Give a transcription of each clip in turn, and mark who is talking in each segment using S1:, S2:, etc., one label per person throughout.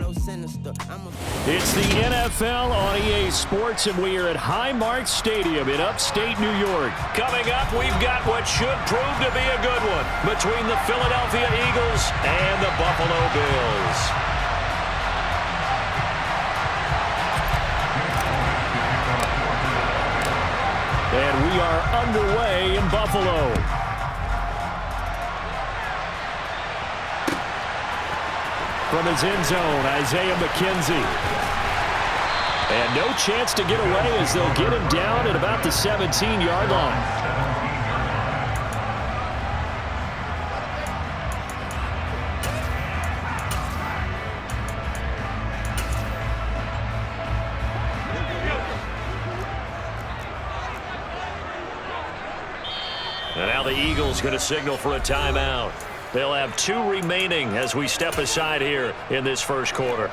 S1: It's the NFL on EA Sports, and we are at Highmark Stadium in upstate New York. Coming up, we've got what should prove to be a good one between the Philadelphia Eagles and the Buffalo Bills. And we are underway in Buffalo. From his end zone, Isaiah McKenzie. And no chance to get away as they'll get him down at about the 17-yard line. And now the Eagles going to signal for a timeout. They'll have 2 remaining as we step aside here in this first quarter.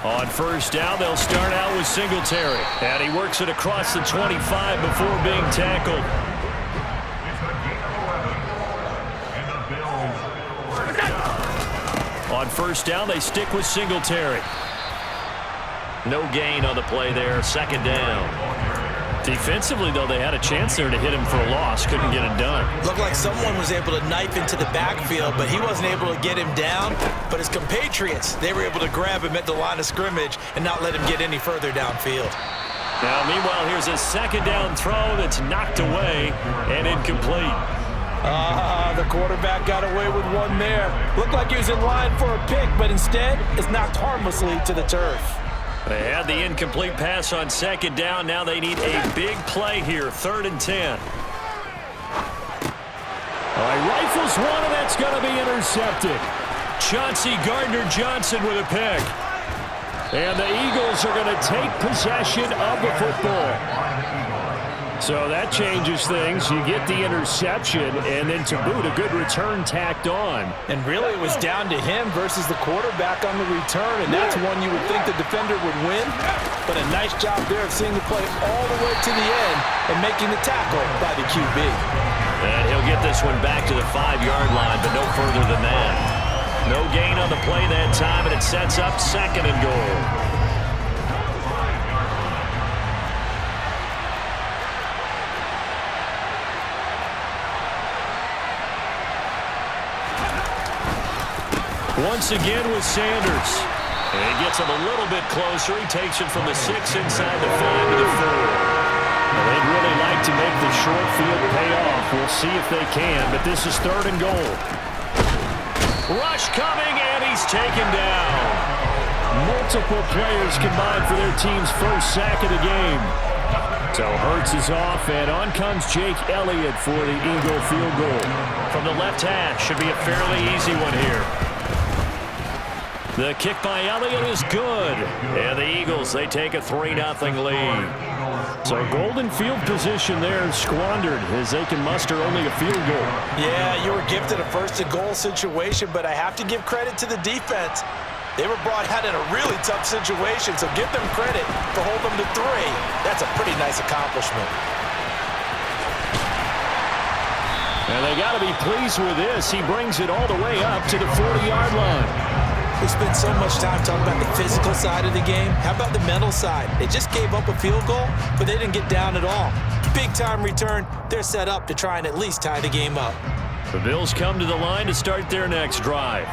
S1: On first down, they'll start out with Singletary. And he works it across the 25 before being tackled. On first down, they stick with Singletary. No gain on the play there, second down. Defensively, though, they had a chance there to hit him for a loss. Couldn't get it done.
S2: Looked like someone was able to knife into the backfield, but he wasn't able to get him down. But his compatriots, they were able to grab him at the line of scrimmage and not let him get any further downfield.
S1: Now, meanwhile, here's a second down throw that's knocked away and incomplete.
S2: The quarterback got away with one there. Looked like he was in line for a pick, but instead, it's knocked harmlessly to the turf.
S1: They had the incomplete pass on second down. Now they need a big play here, 3rd and 10. All right, rifles one, and that's going to be intercepted. Chauncey Gardner-Johnson with a pick. And the Eagles are going to take possession of the football. So that changes things. You get the interception, and then to boot, a good return tacked on.
S2: And really, it was down to him versus the quarterback on the return, and that's one you would think the defender would win. But a nice job there of seeing the play all the way to the end and making the tackle by the QB.
S1: And he'll get this one back to the 5-yard line, but no further than that. No gain on the play that time, and it sets up 2nd and goal. Once again with Sanders. And he gets him a little bit closer. He takes it from the 6 inside the 5 to the 4. Well, they'd really like to make the short field pay off. We'll see if they can, but this is 3rd and goal. Rush coming, and he's taken down. Multiple players combined for their team's first sack of the game. So Hurts is off, and on comes Jake Elliott for the Eagle field goal. From the left hash, should be a fairly easy one here. The kick by Elliott is good. And the Eagles, they take a 3-0 lead. So golden field position there squandered as they can muster only a field goal.
S2: Yeah, you were gifted a 1st and goal situation, but I have to give credit to the defense. They were brought out in a really tough situation, so give them credit for holding them to 3. That's a pretty nice accomplishment.
S1: And they got to be pleased with this. He brings it all the way up to the 40-yard line.
S2: We spent so much time talking about the physical side of the game. How about the mental side? They just gave up a field goal, but they didn't get down at all. Big-time return. They're set up to try and at least tie the game up.
S1: The Bills come to the line to start their next drive.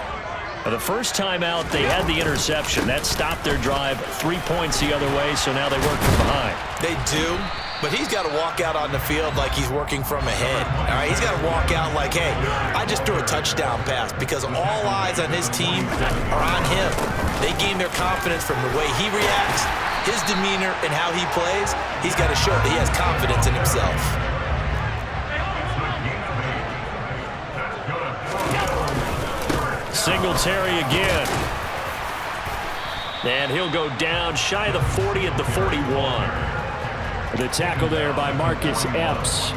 S1: The first time out, they had the interception. That stopped their drive 3 points the other way, so now they work from behind.
S2: They do, but he's got to walk out on the field like he's working from ahead. All right, he's got to walk out like, hey, I just threw a touchdown pass because all eyes on his team are on him. They gain their confidence from the way he reacts, his demeanor, and how he plays. He's got to show that he has confidence in himself.
S1: Singletary again. And he'll go down shy of the 40 at the 41. The tackle there by Marcus Epps.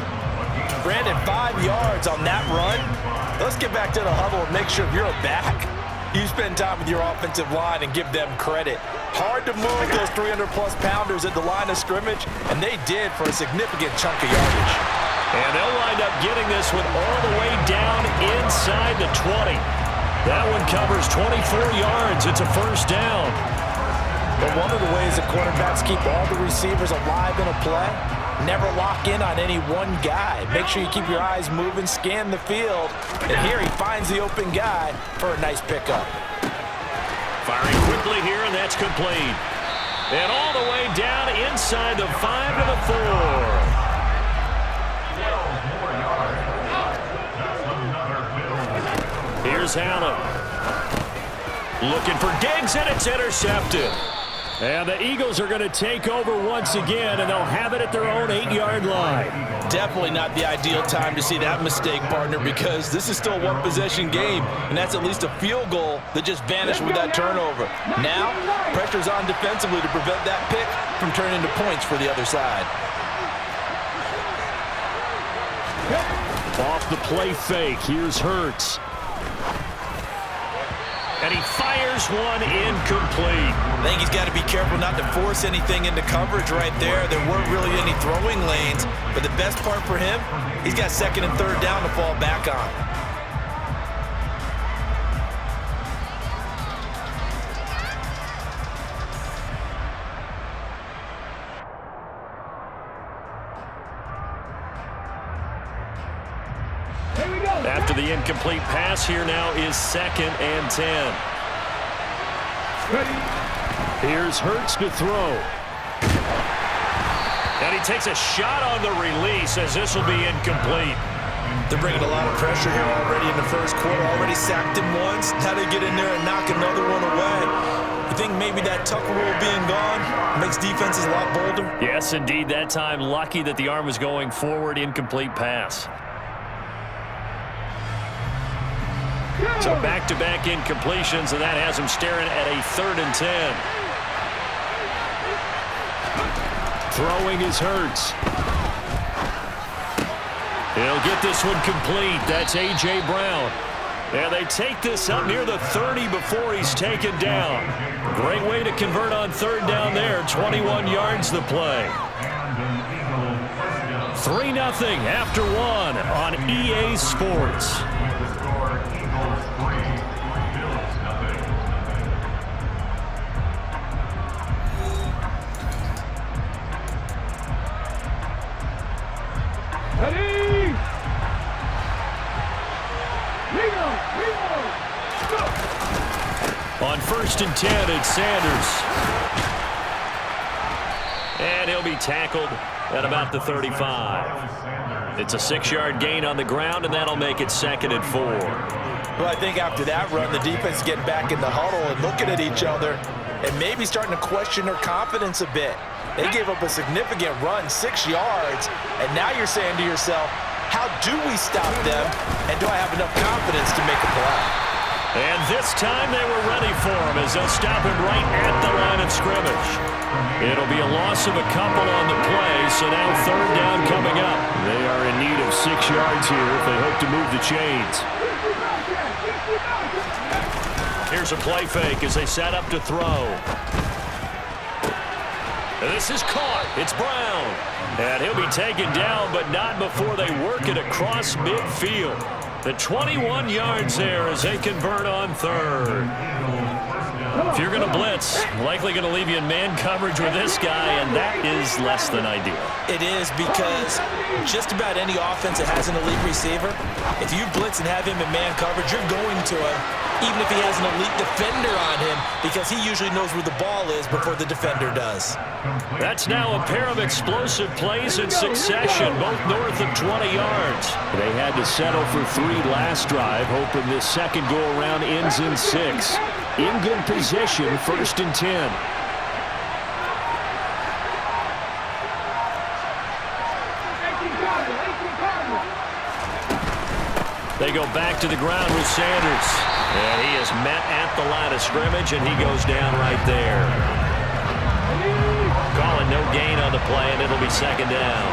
S2: Brandon, 5 yards on that run. Let's get back to the huddle and make sure if you're a back, you spend time with your offensive line and give them credit. Hard to move those 300-plus pounders at the line of scrimmage, and they did for a significant chunk of yardage.
S1: And they'll wind up getting this one all the way down inside the 20. That one covers 24 yards. It's a first down.
S2: But one of the ways that quarterbacks keep all the receivers alive in a play, never lock in on any one guy. Make sure you keep your eyes moving, scan the field. And here he finds the open guy for a nice pickup.
S1: Firing quickly here, and that's complete. And all the way down inside the 5 to the 4. Here's Allen. Looking for Diggs, and it's intercepted. And the Eagles are going to take over once again, and they'll have it at their own 8-yard line.
S2: Definitely not the ideal time to see that mistake, partner, because this is still a one-possession game, and that's at least a field goal that just vanished with that turnover. Now, pressure's on defensively to prevent that pick from turning into points for the other side.
S1: Off the play fake, here's Hurts. And he fires one incomplete.
S2: I think he's got to be careful not to force anything into coverage right there. There weren't really any throwing lanes, but the best part for him, he's got second and third down to fall back on.
S1: After the incomplete pass, here now is 2nd and 10. Here's Hurts to throw. And he takes a shot on the release as this will be incomplete.
S2: They're bringing a lot of pressure here already in the first quarter. Already sacked him once. Now they get in there and knock another one away. You think maybe that Tucker rule being gone makes defenses a lot bolder?
S1: Yes, indeed. That time, lucky that the arm was going forward. Incomplete pass. So back-to-back incompletions, and that has him staring at a 3rd and 10. Throwing is Hurts. He'll get this one complete. That's A.J. Brown. And they take this up near the 30 before he's taken down. Great way to convert on 3rd down there. 21 yards the play. 3-0 after 1 on EA Sports. On 1st and 10, it's Sanders. And he'll be tackled at about the 35. It's a 6-yard gain on the ground, and that'll make it 2nd and 4.
S2: Well, I think after that run, the defense is getting back in the huddle and looking at each other and maybe starting to question their confidence a bit. They gave up a significant run, 6 yards, and now you're saying to yourself, how do we stop them, and do I have enough confidence to make a play?
S1: And this time they were ready for him as they'll stop him right at the line of scrimmage. It'll be a loss of a couple on the play, so now 3rd down coming up. They are in need of 6 yards here if they hope to move the chains. Here's a play fake as they set up to throw. This is caught. It's Brown. And he'll be taken down, but not before they work it across midfield. The 21 yards there as they convert on 3rd. If you're going to blitz, likely going to leave you in man coverage with this guy, and that is less than ideal.
S2: It is, because just about any offense that has an elite receiver, if you blitz and have him in man coverage, you're going to him, even if he has an elite defender on him, because he usually knows where the ball is before the defender does.
S1: That's now a pair of explosive plays in succession, both north of 20 yards. They had to settle for 3 last drive, hoping this second go-around ends in 6. In good position, 1st and 10. They go back to the ground with Sanders. And he is met at the line of scrimmage, and he goes down right there. Calling no gain on the play, and it'll be 2nd down.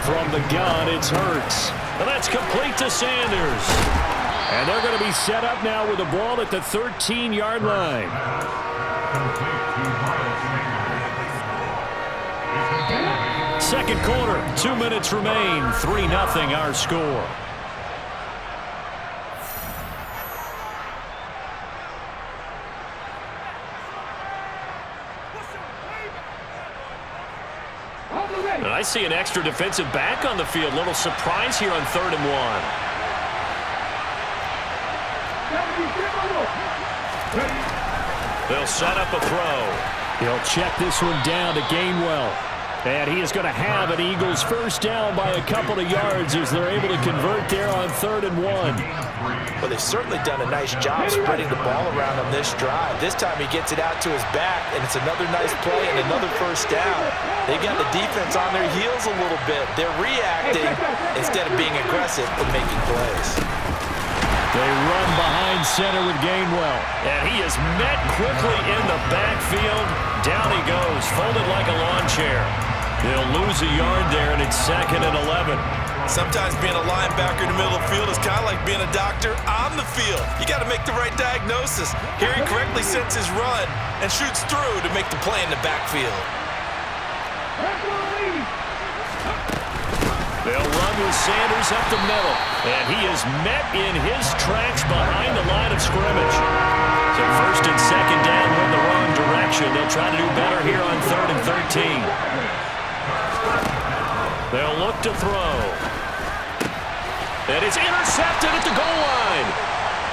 S1: From the gun, it's Hurts. And that's complete to Sanders. And they're going to be set up now with the ball at the 13-yard line. Second quarter, 2 minutes remain, 3-0 our score. And I see an extra defensive back on the field. Little surprise here on 3rd and 1. They'll set up a throw. He'll check this one down to Gainwell. And he is going to have an Eagles first down by a couple of yards as they're able to convert there on 3rd and 1.
S2: Well, they've certainly done a nice job spreading the ball around on this drive. This time he gets it out to his back, and it's another nice play and another first down. They've got the defense on their heels a little bit. They're reacting instead of being aggressive and making plays.
S1: They run behind center with Gainwell. And he is met quickly in the backfield. Down he goes, folded like a lawn chair. They'll lose a yard there, and it's 2nd and 11.
S2: Sometimes being a linebacker in the middle of the field is kind of like being a doctor on the field. You got to make the right diagnosis. Here he correctly sets his run and shoots through to make the play in the backfield.
S1: They'll run with Sanders up the middle. And he is met in his tracks behind the line of scrimmage. So 1st and 2nd down went the wrong direction. They'll try to do better here on 3rd and 13. They'll look to throw. And it's intercepted at the goal line.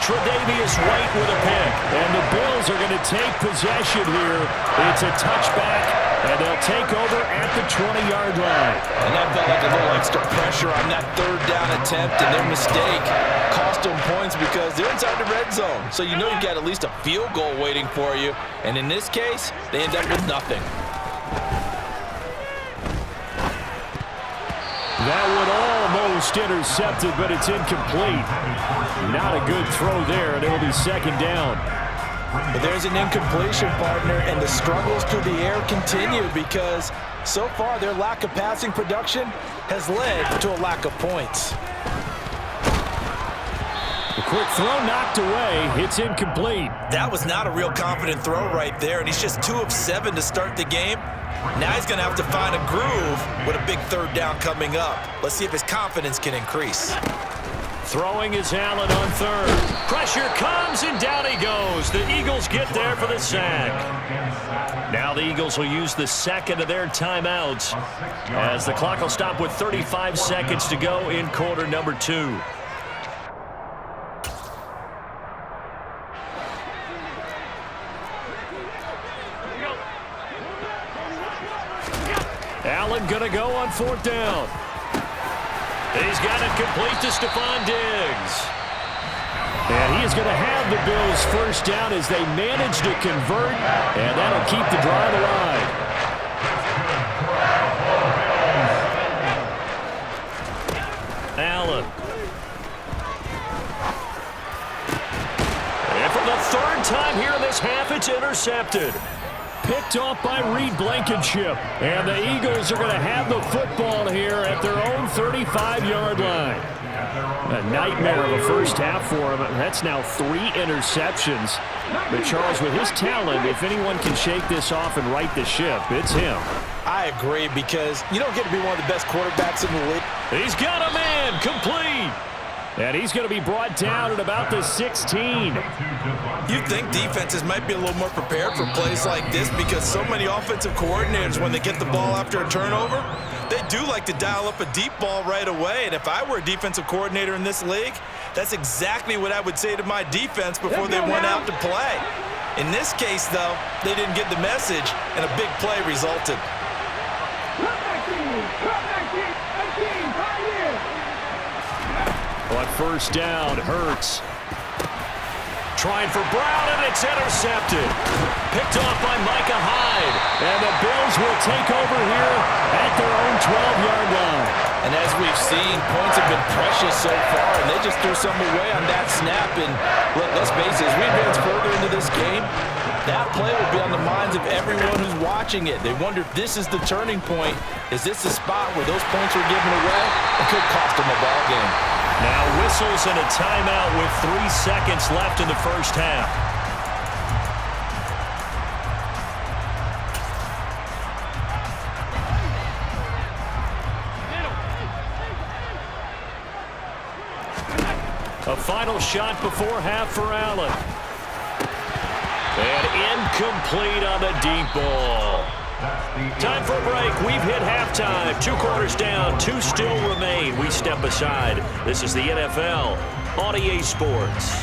S1: Tre'Davious White with a pick. And the Bills are going to take possession here. It's a touchback, and they'll take over at the 20-yard line.
S2: And that felt like a little extra pressure on that 3rd down attempt, and their mistake cost them points because they're inside the red zone. So you know you've got at least a field goal waiting for you. And in this case, they end up with nothing.
S1: That one almost intercepted, but it's incomplete. Not a good throw there, and it will be 2nd down.
S2: But there's an incompletion, partner, and the struggles through the air continue because so far their lack of passing production has led to a lack of points.
S1: The quick throw knocked away. It's incomplete.
S2: That was not a real confident throw right there, and he's just 2 of 7 to start the game. Now he's going to have to find a groove with a big 3rd down coming up. Let's see if his confidence can increase.
S1: Throwing is Allen on 3rd. Pressure comes, and down he goes. The Eagles get there for the sack. Now the Eagles will use the 2nd of their timeouts as the clock will stop with 35 seconds to go in quarter number 2. Allen going to go on 4th down. He's got it complete to Stephon Diggs. And he is going to have the Bills first down as they manage to convert, and that'll keep the drive alive. Allen. And for the 3rd time here in this half, it's intercepted. Picked off by Reed Blankenship. And the Eagles are going to have the football here at their own 35-yard line. A nightmare of a first half for him. That's now 3 interceptions. But Charles, with his talent, if anyone can shake this off and right the ship, it's him.
S2: I agree, because you don't get to be one of the best quarterbacks in the league.
S1: He's got a man, complete. And he's going to be brought down at about the 16.
S2: You'd think defenses might be a little more prepared for plays like this because so many offensive coordinators, when they get the ball after a turnover, they do like to dial up a deep ball right away. And if I were a defensive coordinator in this league, that's exactly what I would say to my defense before they went out to play. In this case, though, they didn't get the message, and a big play resulted.
S1: On first down, Hurts. Trying for Brown, and it's intercepted. Picked off by Micah Hyde. And the Bills will take over here at their own 12-yard line.
S2: And as we've seen, points have been precious so far, and they just threw some away on that snap. And let's face it, as we advance further into this game, that play will be on the minds of everyone who's watching it. They wonder if this is the turning point. Is this the spot where those points were given away? It could cost them a ball game.
S1: Now whistles and a timeout with 3 seconds left in the first half. A final shot before half for Allen. And incomplete on the deep ball. Time for a break. We've hit halftime. 2 quarters down. 2 still remain. We step aside. This is the NFL on EA Sports.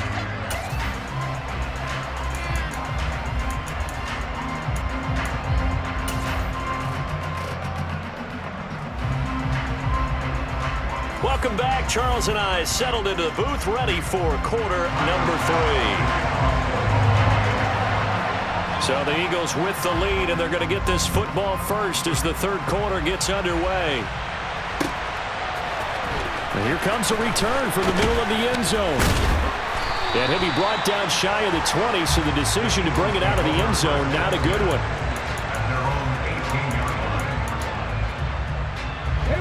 S1: Welcome back. Charles and I settled into the booth, ready for quarter number 3. So the Eagles with the lead, and they're going to get this football first as the third quarter gets underway. And here comes a return from the middle of the end zone. And he'll be brought down shy of the 20, so the decision to bring it out of the end zone, not a good one.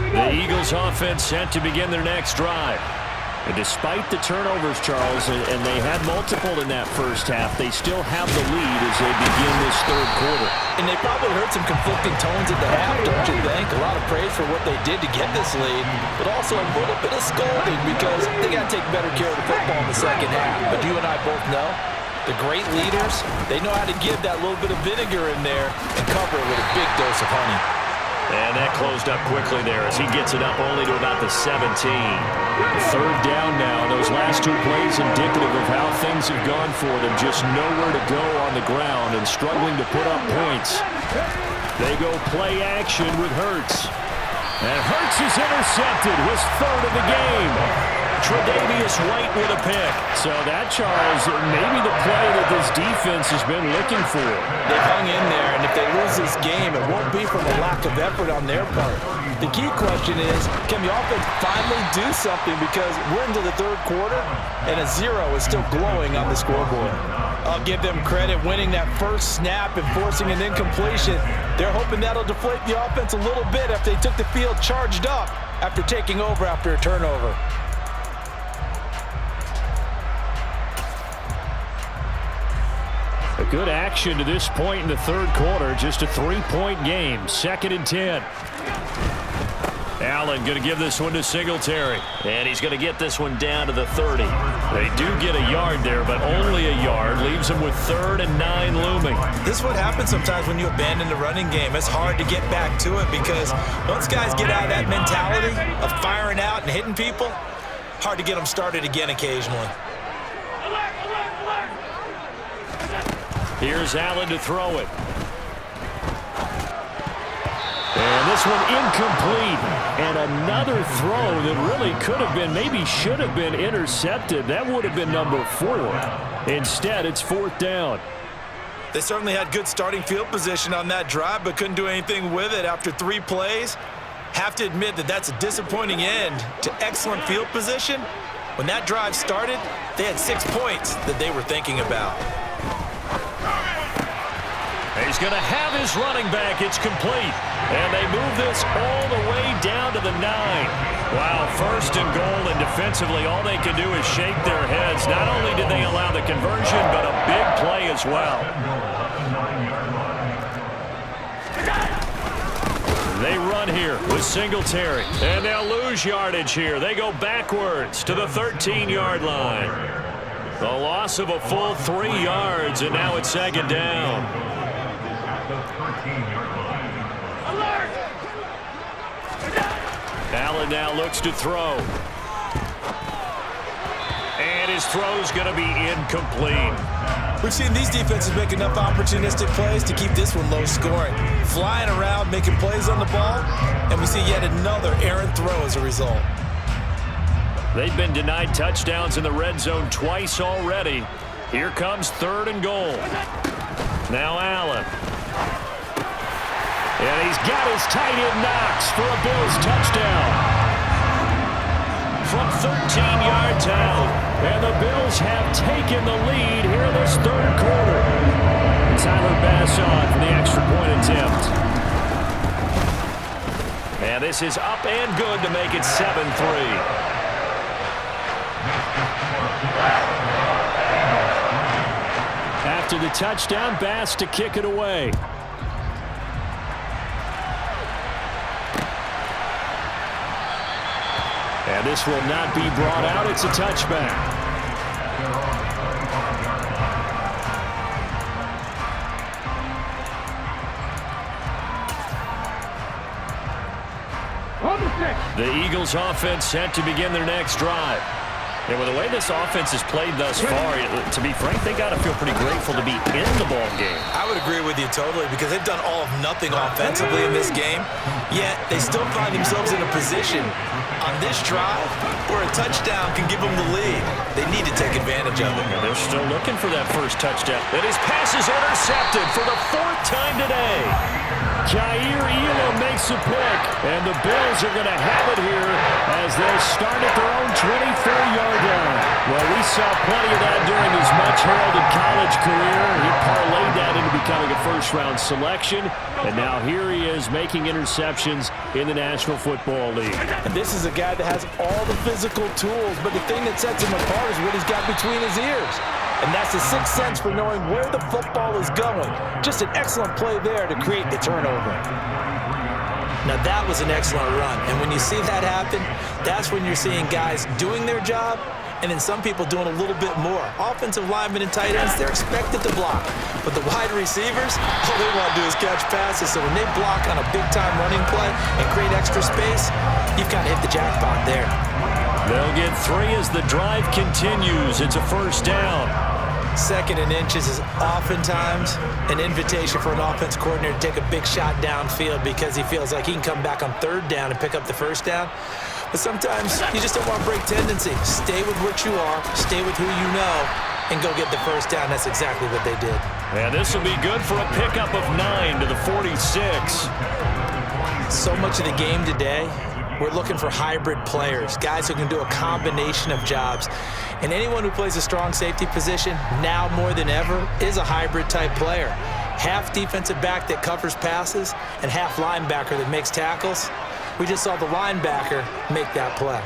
S1: The Eagles offense set to begin their next drive. And despite the turnovers, Charles, and they had multiple in that first half, they still have the lead as they begin this third quarter.
S2: And they probably heard some conflicting tones at the half, don't you think? A lot of praise for what they did to get this lead, but also a little bit of scolding because they got to take better care of the football in the second half. But you and I both know the great leaders, they know how to give that little bit of vinegar in there and cover it with a big dose of honey.
S1: And that closed up quickly there as he gets it up only to about the 17. Third down now. Those last 2 plays indicative of how things have gone for them. Just nowhere to go on the ground and struggling to put up points. They go play action with Hurts. And Hurts is intercepted, his 3rd of the game. Tre'Davious White with a pick. So that, Charles, maybe the play that this defense has been looking for.
S2: They've hung in there, and if they lose this game, it won't be from a lack of effort on their part. The key question is, can the offense finally do something? Because we're into the third quarter, and a 0 is still glowing on the scoreboard. I'll give them credit winning that first snap and forcing an incompletion. They're hoping that'll deflate the offense a little bit after they took the field charged up after taking over after a turnover.
S1: A good action to this point in the third quarter. Just a 3-point game. 2nd and 10. Allen going to give this one to Singletary. And he's going to get this one down to the 30. They do get a yard there, but only a yard. Leaves them with 3rd and 9 looming.
S2: This is what happens sometimes when you abandon the running game. It's hard to get back to it because once guys get out of that mentality of firing out and hitting people, hard to get them started again occasionally.
S1: Here's Allen to throw it. And this one incomplete. And another throw that really could have been, maybe should have been intercepted. That would have been number 4. Instead, it's 4th down.
S2: They certainly had good starting field position on that drive, but couldn't do anything with it after 3 plays. Have to admit that that's a disappointing end to excellent field position. When that drive started, they had 6 points that they were thinking about.
S1: He's going to have his running back. It's complete. And they move this all the way down to the 9. Wow, 1st and goal, and defensively all they can do is shake their heads. Not only did they allow the conversion, but a big play as well. They run here with Singletary. And they'll lose yardage here. They go backwards to the 13-yard line. The loss of a full 3 yards, and now it's 2nd down. Allen now looks to throw. And his throw's going to be incomplete.
S2: We've seen these defenses make enough opportunistic plays to keep this one low scoring. Flying around, making plays on the ball, and we see yet another errant throw as a result.
S1: They've been denied touchdowns in the red zone twice already. Here comes 3rd and goal. Now Allen. And he's got his tight end Knox for a Bills touchdown. From 13 yards out. And the Bills have taken the lead here in this third quarter. Tyler Bass on for the extra point attempt. And this is up and good to make it 7-3. After the touchdown, Bass to kick it away. And this will not be brought out. It's a touchback. The Eagles offense set to begin their next drive. And with the way this offense has played thus far, to be frank, they got to feel pretty grateful to be in the ball game.
S2: I would agree with you totally because they've done all of nothing offensively in this game, yet they still find themselves in a position on this drive where a touchdown can give them the lead. They need to take advantage of it.
S1: And they're still looking for that first touchdown. And his pass is intercepted for the 4th time today. Jair Elam makes a pick, and the Bills are going to have it here as they start at their own 24-yard line. Well, we saw plenty of that during his much-heralded college career. He parlayed that into becoming a first-round selection, and now here he is making interceptions in the National Football League.
S3: And this is a guy that has all the physical tools, but the thing that sets him apart is what he's got between his ears. And that's the sixth sense for knowing where the football is going. Just an excellent play there to create the turnover.
S2: Now that was an excellent run. And when you see that happen, that's when you're seeing guys doing their job and then some people doing a little bit more. Offensive linemen and tight ends, they're expected to block. But the wide receivers, all they want to do is catch passes. So when they block on a big-time running play and create extra space, you've kind of hit the jackpot there.
S1: They'll get 3 as the drive continues. It's a first down.
S2: 2nd and inches is oftentimes an invitation for an offense coordinator to take a big shot downfield because he feels like he can come back on 3rd down and pick up the first down. But sometimes you just don't want to break tendency. Stay with what you are, stay with who you know, and go get the first down. That's exactly what they did.
S1: And this will be good for a pickup of 9 to the 46.
S2: So much of the game today, we're looking for hybrid players, guys who can do a combination of jobs. And anyone who plays a strong safety position, now more than ever, is a hybrid-type player. Half defensive back that covers passes and half linebacker that makes tackles. We just saw the linebacker make that play.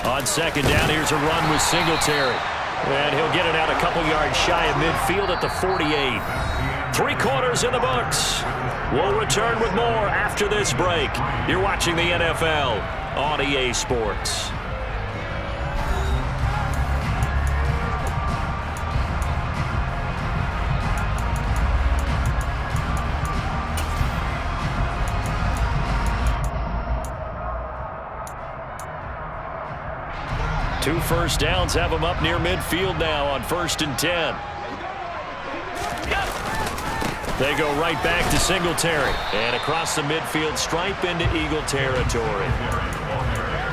S1: On 2nd down, here's a run with Singletary. And he'll get it out a couple yards shy of midfield at the 48. 3 quarters in the books. We'll return with more after this break. You're watching the NFL on EA Sports. Two first downs have them up near midfield now on 1st and 10. They go right back to Singletary. And across the midfield stripe into Eagle territory.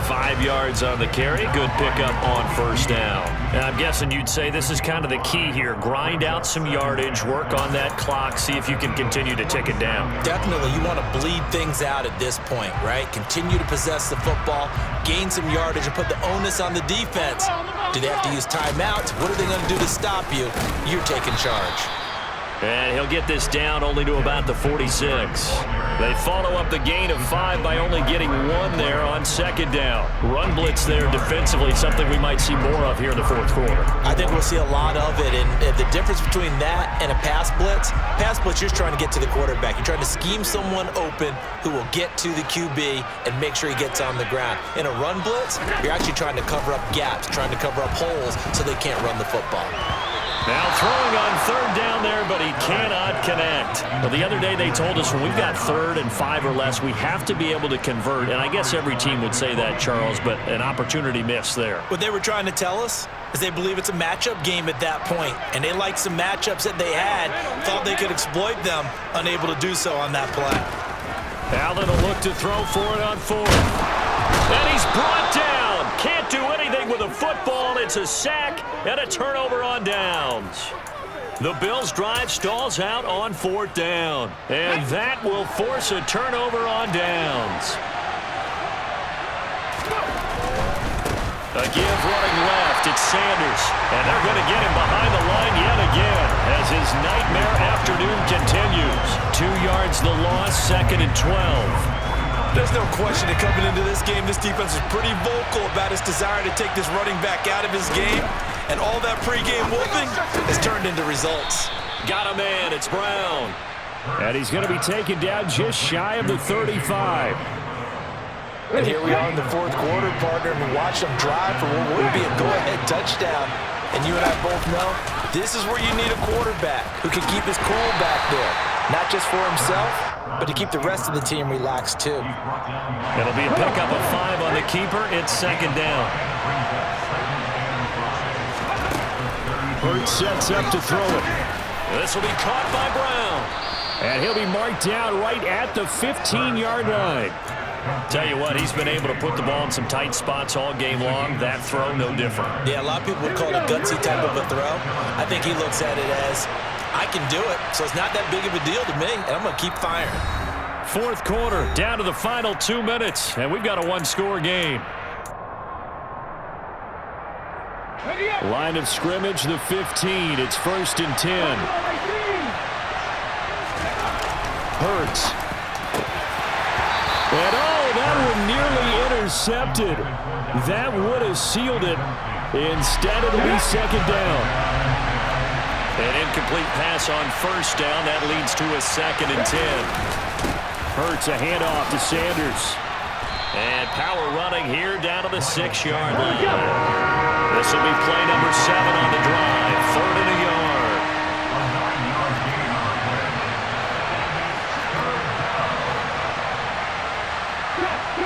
S1: 5 yards on the carry. Good pickup on 1st down. And I'm guessing you'd say this is kind of the key here. Grind out some yardage, work on that clock, see if you can continue to tick it down.
S2: Definitely, you want to bleed things out at this point, right? Continue to possess the football, gain some yardage, and put the onus on the defense. Do they have to use timeouts? What are they going to do to stop you? You're taking charge.
S1: And he'll get this down only to about the 46. They follow up the gain of 5 by only getting 1 there on 2nd down. Run blitz there defensively, something we might see more of here in the 4th quarter.
S2: I think we'll see a lot of it, and the difference between that and a pass blitz, you're trying to get to the quarterback. You're trying to scheme someone open who will get to the QB and make sure he gets on the ground. In a run blitz, you're actually trying to cover up gaps, trying to cover up holes so they can't run the football.
S1: Now throwing on 3rd down there, but he cannot connect. Well, the other day they told us when we've got 3rd and 5 or less, we have to be able to convert. And I guess every team would say that, Charles, but an opportunity missed there.
S2: What they were trying to tell us is they believe it's a matchup game at that point. And they liked some matchups that they had, thought they could exploit them, unable to do so on that play.
S1: Allen will look to throw for it on 4th. And he's brought down. Can't do anything with a football. It's a sack and a turnover on downs. The Bills' drive stalls out on 4th down. And that will force a turnover on downs. A give running left. It's Sanders. And they're going to get him behind the line yet again as his nightmare afternoon continues. 2 yards the loss, 2nd and 12.
S3: There's no question that coming into this game, this defense is pretty vocal about its desire to take this running back out of his game. And all that pregame whooping has turned into results.
S1: Got a man. It's Brown. And he's going to be taken down just shy of the 35.
S3: And here we are in the fourth quarter, partner, and watch them drive for what would be a go-ahead touchdown. And you and I both know this is where you need a quarterback who can keep his cool back there, not just for himself, but to keep the rest of the team relaxed too.
S1: It'll be a pickup of 5 on the keeper. It's second down. Hurts sets up to throw it. This will be caught by Brown. And he'll be marked down right at the 15-yard line. Tell you what, he's been able to put the ball in some tight spots all game long. That throw, no different.
S2: Yeah, a lot of people would call it a gutsy type of a throw. I think he looks at it as, I can do it, so it's not that big of a deal to me, and I'm going to keep firing.
S1: Fourth quarter, down to the final 2 minutes, and we've got a one-score game. Line of scrimmage, the 15. It's 1st and 10. Hurts. And that one nearly intercepted. That would have sealed it. Instead, it'll be second down. An incomplete pass on first down. That leads to a 2nd and 10. Hurts a handoff to Sanders. And power running here down to the 6-yard line. This will be play number 7 on the drive. 3rd and a yard.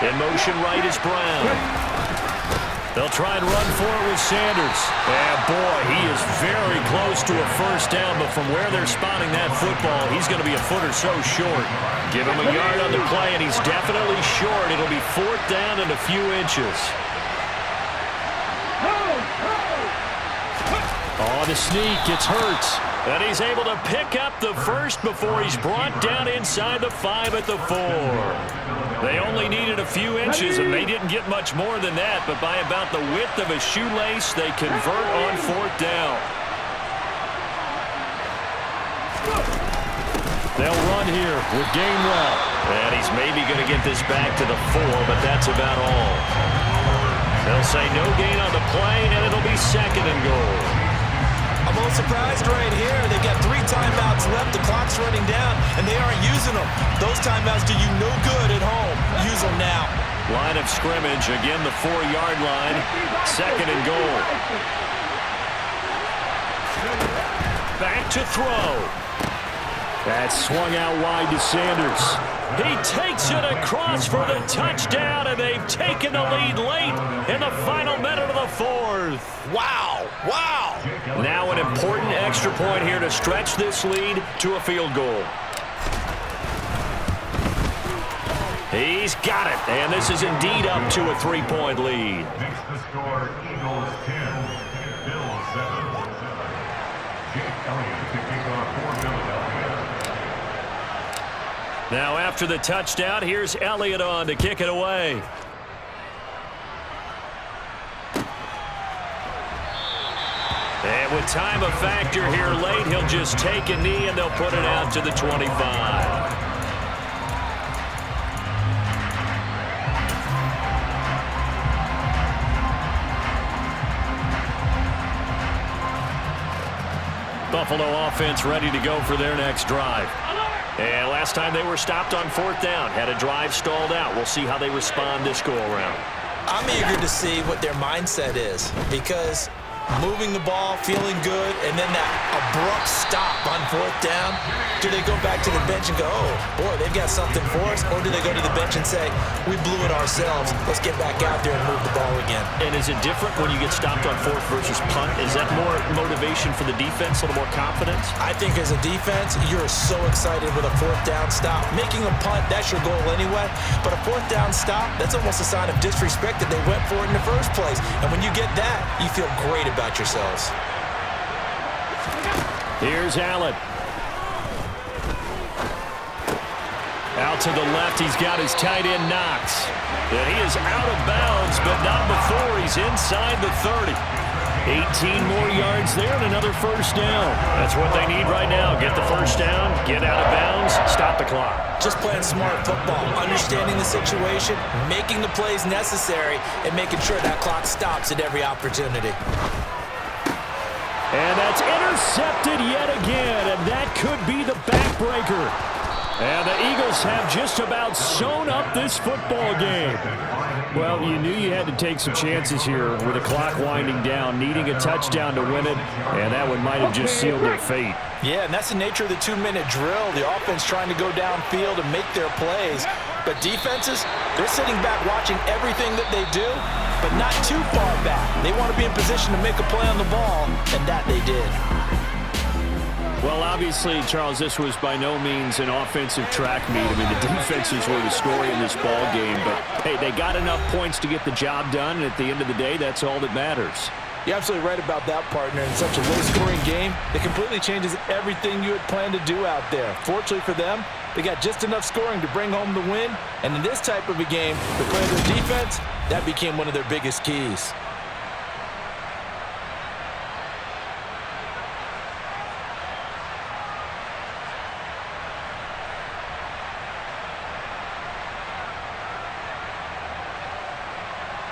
S1: In motion right is Brown. They'll try and run for it with Sanders. And boy, he is very close to a first down, but from where they're spotting that football, he's going to be a foot or so short. Give him a yard on the play, and he's definitely short. It'll be 4th down and a few inches. Oh, the sneak, it's Hurts. And he's able to pick up the first before he's brought down inside the 5 at the 4. They only needed a few inches, and they didn't get much more than that, but by about the width of a shoelace, they convert on 4th down. They'll run here with Gainwell. And he's maybe going to get this back to the 4, but that's about all. They'll say no gain on the play, and it'll be 2nd and goal.
S2: I'm a little surprised right here. They've got 3 timeouts left. The clock's running down, and they aren't using them. Those timeouts do you no good at home. Use them now.
S1: Line of scrimmage, again the 4-yard line. 2nd and goal. Back to throw. That's swung out wide to Sanders. He takes it across for the touchdown, and they've taken the lead late in the final minute of the 4th.
S2: Wow, wow.
S1: Now an important extra point here to stretch this lead to a field goal. He's got it, and this is indeed up to a 3-point lead.
S4: Makes the score Eagles 10, Bills 7. Jake Elliott to kick off for Philadelphia.
S1: Now after the touchdown, here's Elliott on to kick it away. And with time a factor here late, he'll just take a knee and they'll put it out to the 25. Buffalo offense ready to go for their next drive. And last time they were stopped on 4th down, had a drive stalled out. We'll see how they respond this go-around.
S2: I'm eager to see what their mindset is, because moving the ball, feeling good, and then that abrupt stop on 4th down, do they go back to the bench and go, oh, boy, they've got something for us? Or do they go to the bench and say, we blew it ourselves, let's get back out there and move the ball again?
S1: And is it different when you get stopped on 4th versus punt? Is that more motivation for the defense, a little more confidence?
S2: I think as a defense, you're so excited with a 4th down stop. Making a punt, that's your goal anyway. But a 4th down stop, that's almost a sign of disrespect that they went for it in the first place. And when you get that, you feel great about yourselves.
S1: Here's Allen. Out to the left, he's got his tight end Knox. And he is out of bounds, but not before he's inside the 30. 18 more yards there and another first down. That's what they need right now. Get the first down, get out of bounds, stop the clock.
S2: Just playing smart football, understanding the situation, making the plays necessary, and making sure that clock stops at every opportunity.
S1: And that's intercepted yet again, and that could be the backbreaker. And the Eagles have just about sewn up this football game. Well, you knew you had to take some chances here with the clock winding down, needing a touchdown to win it, and that one might have just sealed their fate.
S3: Yeah, and that's the nature of the 2-minute drill. The offense trying to go downfield and make their plays. But defenses, they're sitting back watching everything that they do, but not too far back. They want to be in position to make a play on the ball, and that they did.
S1: Well, obviously, Charles, this was by no means an offensive track meet. I mean, the defenses were the story in this ball game. But, hey, they got enough points to get the job done, and at the end of the day, that's all that matters.
S3: You're absolutely right about that, partner. In such a low-scoring game, it completely changes everything you had planned to do out there. Fortunately for them, they got just enough scoring to bring home the win. And in this type of a game, the play of their defense, that became one of their biggest keys.